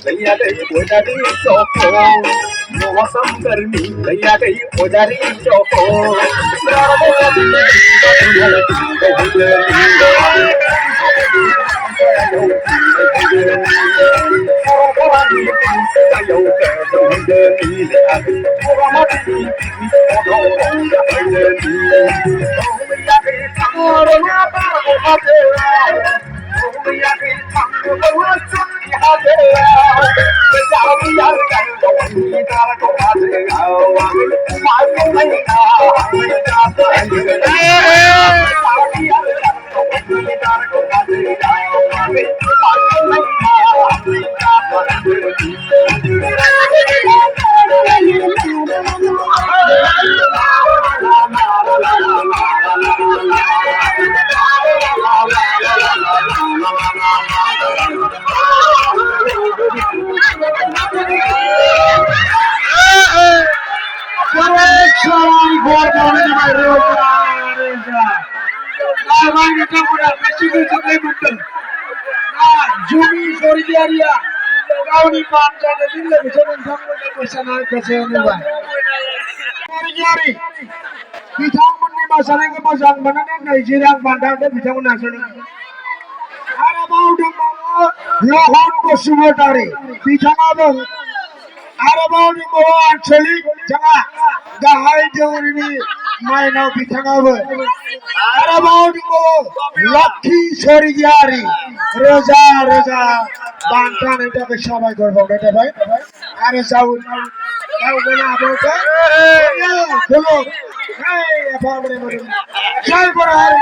भैया गई पुजारी चौको मौसम गर्मी भैया गई पुजारी चौको জমি সরিয়ারিয়া গাউনি পান জানে দিলে বিছানা সম্বন্ধে পয়সা কাছে নেবা সরিয়ারি বিছামনি মাসানে কে মজান বানানে নাইজেরিয়ান বান্দাতে বিছামনি আসলে আরে বাউডা লোহন বসুমতারি বিছানা দং আরে বাউডি মো আঞ্চলিক জায়গা গাহাই দেউরিনি মাইনাও বিছানাবো আরে বাউডি মো লক্ষ্মী সরিয়ারি রোজা রোজা বান্টান এটাকে সবাই করবো এটা ভাই আরে যাও যাও বলে আবকে খোলো এই বাবরে বলে জয় বড় হরি